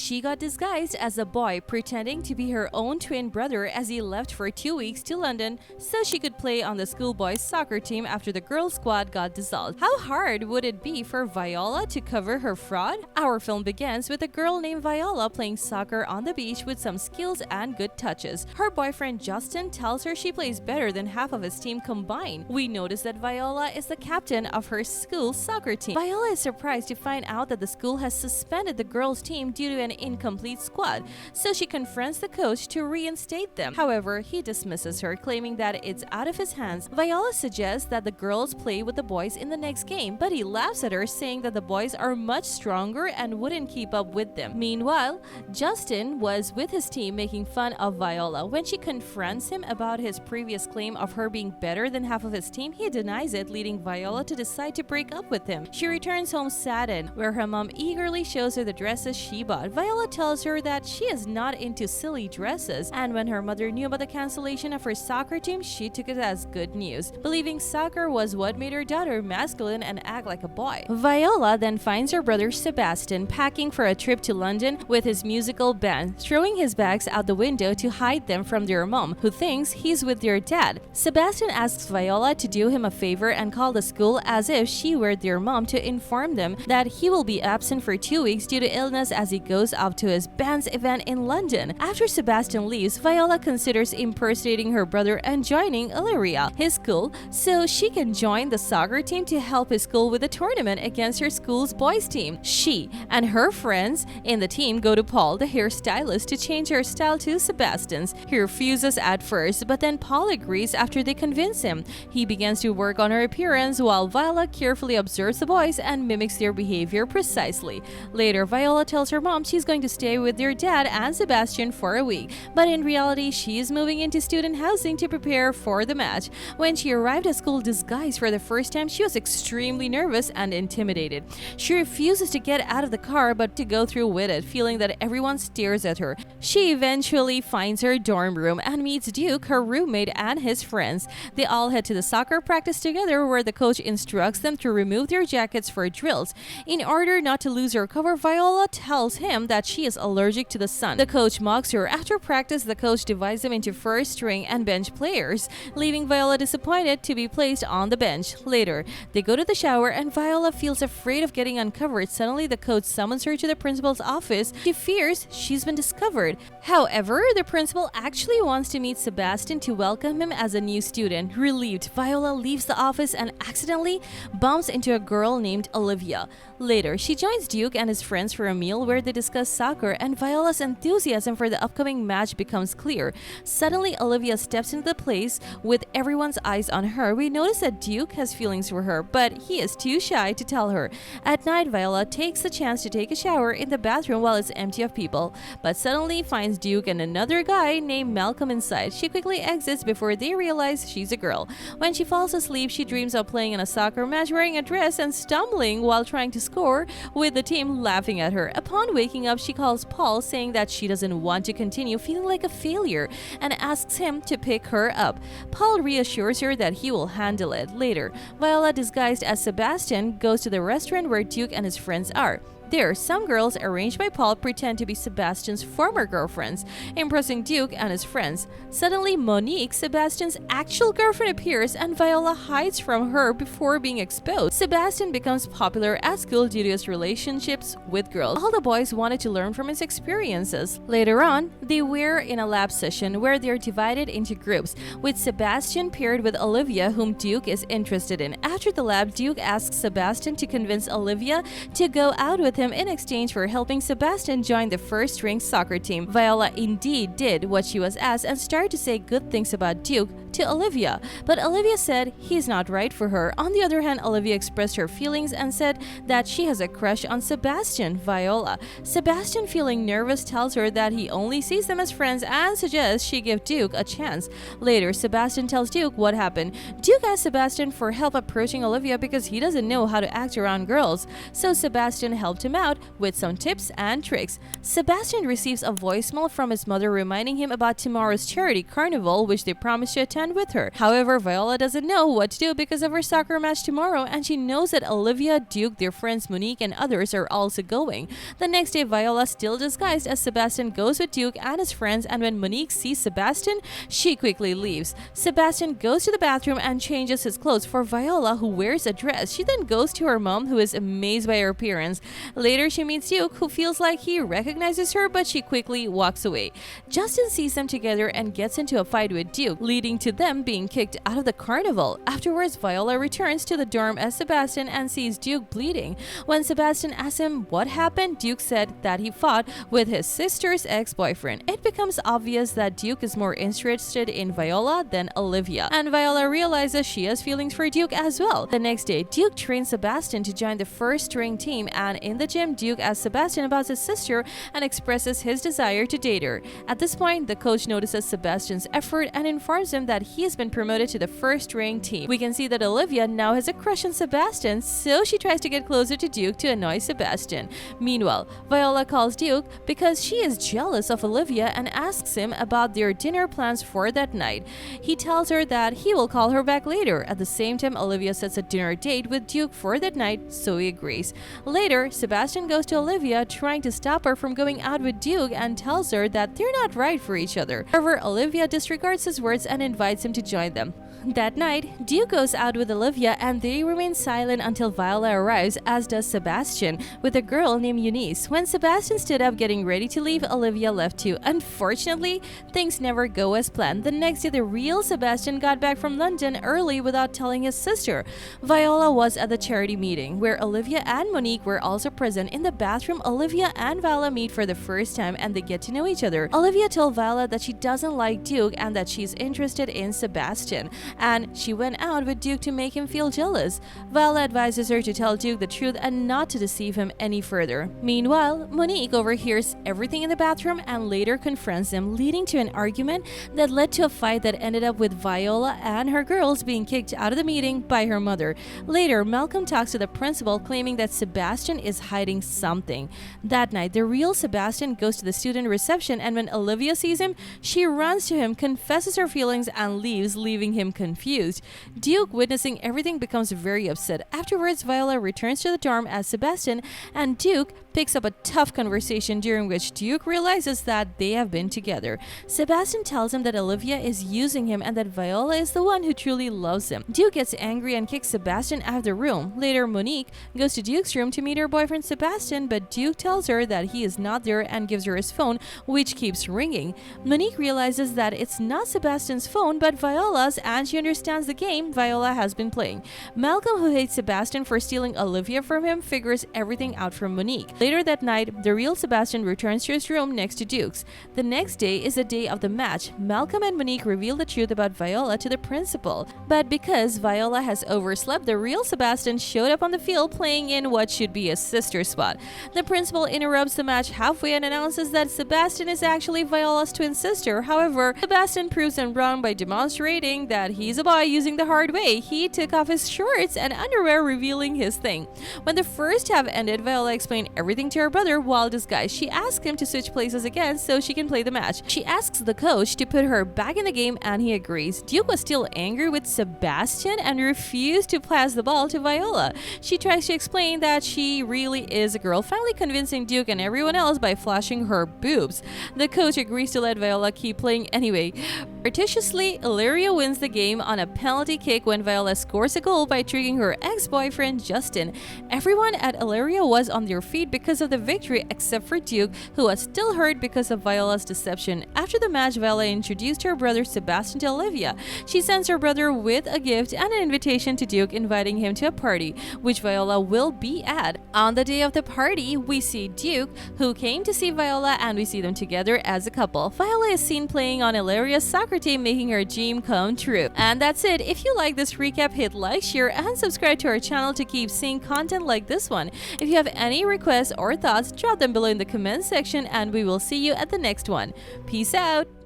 she got disguised as a boy, pretending to be her own twin brother as he left for 2 weeks to London so she could play on the schoolboys' soccer team after the girls' squad got dissolved. How hard would it be for Viola to cover her fraud? Our film begins with a girl named Viola playing soccer on the beach with some skills and good touches. Her boyfriend Justin tells her she plays better than half of his team combined. We notice that Viola is the captain of her school's soccer team. Viola is surprised to find out that the school has suspended the girls' team due to an incomplete squad, so she confronts the coach to reinstate them. However, he dismisses her, claiming that it's out of his hands. Viola suggests that the girls play with the boys in the next game, but he laughs at her, saying that the boys are much stronger and wouldn't keep up with them. Meanwhile, Justin was with his team making fun of Viola. When she confronts him about his previous claim of her being better than half of his team, he denies it, leading Viola to decide to break up with him. She returns home saddened, where her mom eagerly shows her the dresses she bought. Viola tells her that she is not into silly dresses, and when her mother knew about the cancellation of her soccer team, she took it as good news, believing soccer was what made her daughter masculine and act like a boy. Viola then finds her brother Sebastian packing for a trip to London with his musical band, throwing his bags out the window to hide them from their mom, who thinks he's with their dad. Sebastian asks Viola to do him a favor and call the school as if she were their mom to inform them that he will be absent for 2 weeks due to illness as he goes up to his band's event in London. After Sebastian leaves, Viola considers impersonating her brother and joining Illyria, his school, so she can join the soccer team to help his school with a tournament against her school's boys team. She and her friends in the team go to Paul, the hairstylist, to change her style to Sebastian's. He refuses at first, but then Paul agrees after they convince him. He begins to work on her appearance while Viola carefully observes the boys and mimics their behavior precisely. Later, Viola tells her mom she's going to stay with their dad and Sebastian for a week, but in reality, she is moving into student housing to prepare for the match. When she arrived at school disguised for the first time, she was extremely nervous and intimidated. She refuses to get out of the car but to go through with it, feeling that everyone stares at her. She eventually finds her dorm room and meets Duke, her roommate, and his friends. They all head to the soccer practice together, where the coach instructs them to remove their jackets for drills. In order not to lose her cover, Viola tells him that she is allergic to the sun. The coach mocks her. After practice, the coach divides them into first string and bench players, leaving Viola disappointed to be placed on the bench. Later, they go to the shower and Viola feels afraid of getting uncovered. Suddenly, the coach summons her to the principal's office. She fears she's been discovered. However, the principal actually wants to meet Sebastian to welcome him as a new student. Relieved, Viola leaves the office and accidentally bumps into a girl named Olivia. Later, she joins Duke and his friends for a meal where they discuss soccer, and Viola's enthusiasm for the upcoming match becomes clear. Suddenly, Olivia steps into the place with everyone's eyes on her. We notice that Duke has feelings for her, but he is too shy to tell her. At night, Viola takes the chance to take a shower in the bathroom while it's empty of people, but suddenly finds Duke and another guy named Malcolm inside. She quickly exits before they realize she's a girl. When she falls asleep, she dreams of playing in a soccer match wearing a dress and stumbling while trying to score, with the team laughing at her. Upon waking up, she calls Paul, saying that she doesn't want to continue feeling like a failure, and asks him to pick her up. Paul reassures her that he will handle it. Later, Viola, disguised as Sebastian, goes to the restaurant where Duke and his friends are. There, some girls, arranged by Paul, pretend to be Sebastian's former girlfriends, impressing Duke and his friends. Suddenly, Monique, Sebastian's actual girlfriend, appears and Viola hides from her before being exposed. Sebastian becomes popular at school due to his relationships with girls. All the boys wanted to learn from his experiences. Later on, they were in a lab session where they are divided into groups, with Sebastian paired with Olivia, whom Duke is interested in. After the lab, Duke asks Sebastian to convince Olivia to go out with him in exchange for helping Sebastian join the first-string soccer team. Viola indeed did what she was asked and started to say good things about Duke to Olivia, but Olivia said he's not right for her. On the other hand, Olivia expressed her feelings and said that she has a crush on Sebastian. Viola. Sebastian, feeling nervous, tells her that he only sees them as friends and suggests she give Duke a chance. Later, Sebastian tells Duke what happened. Duke asks Sebastian for help approaching Olivia because he doesn't know how to act around girls, so Sebastian helped him out with some tips and tricks. Sebastian receives a voicemail from his mother reminding him about tomorrow's charity carnival, which they promised to attend spend with her. However, Viola doesn't know what to do because of her soccer match tomorrow, and she knows that Olivia, Duke, their friends Monique, and others are also going. The next day, Viola, still disguised as Sebastian, goes with Duke and his friends, and when Monique sees Sebastian, she quickly leaves. Sebastian goes to the bathroom and changes his clothes for Viola, who wears a dress. She then goes to her mom, who is amazed by her appearance. Later, she meets Duke, who feels like he recognizes her, but she quickly walks away. Justin sees them together and gets into a fight with Duke, leading to them being kicked out of the carnival. Afterwards, Viola returns to the dorm as Sebastian and sees Duke bleeding. When Sebastian asks him what happened, Duke said that he fought with his sister's ex-boyfriend. It becomes obvious that Duke is more interested in Viola than Olivia, and Viola realizes she has feelings for Duke as well. The next day, Duke trains Sebastian to join the first string team, and in the gym, Duke asks Sebastian about his sister and expresses his desire to date her. At this point, the coach notices Sebastian's effort and informs him that he has been promoted to the first string team. We can see that Olivia now has a crush on Sebastian, so she tries to get closer to Duke to annoy Sebastian. Meanwhile, Viola calls Duke because she is jealous of Olivia and asks him about their dinner plans for that night. He tells her that he will call her back later. At the same time, Olivia sets a dinner date with Duke for that night, so he agrees. Later, Sebastian goes to Olivia, trying to stop her from going out with Duke, and tells her that they're not right for each other. However, Olivia disregards his words and invites him to join them. That night, Duke goes out with Olivia and they remain silent until Viola arrives, as does Sebastian, with a girl named Eunice. When Sebastian stood up getting ready to leave, Olivia left too. Unfortunately, things never go as planned. The next day, the real Sebastian got back from London early without telling his sister. Viola was at the charity meeting, where Olivia and Monique were also present. In the bathroom, Olivia and Viola meet for the first time and they get to know each other. Olivia told Viola that she doesn't like Duke and that she's interested in Sebastian, and she went out with Duke to make him feel jealous. Viola advises her to tell Duke the truth and not to deceive him any further. Meanwhile, Monique overhears everything in the bathroom and later confronts them, leading to an argument that led to a fight that ended up with Viola and her girls being kicked out of the meeting by her mother. Later, Malcolm talks to the principal, claiming that Sebastian is hiding something. That night, the real Sebastian goes to the student reception, and when Olivia sees him, she runs to him, confesses her feelings, and leaves, leaving him confused. Duke, witnessing everything, becomes very upset. Afterwards, Viola returns to the dorm as Sebastian, and Duke picks up a tough conversation during which Duke realizes that they have been together. Sebastian tells him that Olivia is using him and that Viola is the one who truly loves him. Duke gets angry and kicks Sebastian out of the room. Later, Monique goes to Duke's room to meet her boyfriend Sebastian, but Duke tells her that he is not there and gives her his phone, which keeps ringing. Monique realizes that it's not Sebastian's phone but Viola's, and she understands the game Viola has been playing. Malcolm, who hates Sebastian for stealing Olivia from him, figures everything out from Monique. Later that night, the real Sebastian returns to his room next to Duke's. The next day is the day of the match. Malcolm and Monique reveal the truth about Viola to the principal. But because Viola has overslept, the real Sebastian showed up on the field playing in what should be a sister spot. The principal interrupts the match halfway and announces that Sebastian is actually Viola's twin sister. However, Sebastian proves them wrong by demonstrating that he's a boy using the hard way. He took off his shorts and underwear, revealing his thing. When the first half ended, Viola explained everything to her brother while disguised. She asked him to switch places again so she can play the match. She asks the coach to put her back in the game and he agrees. Duke was still angry with Sebastian and refused to pass the ball to Viola. She tries to explain that she really is a girl, finally convincing Duke and everyone else by flashing her boobs. The coach agrees to let Viola keep playing anyway. Artificiously, Illyria wins the game on a penalty kick when Viola scores a goal by tricking her ex-boyfriend Justin. Everyone at Illyria was on their feet because of the victory except for Duke, who was still hurt because of Viola's deception. After the match, Viola introduced her brother Sebastian to Olivia. She sends her brother with a gift and an invitation to Duke, inviting him to a party, which Viola will be at. On the day of the party, we see Duke, who came to see Viola, and we see them together as a couple. Viola is seen playing on Illyria's soccer team, making her dream come true. And that's it. If you like this recap, hit like, share, and subscribe to our channel to keep seeing content like this one. If you have any requests or thoughts, drop them below in the comment section and we will see you at the next one. Peace out!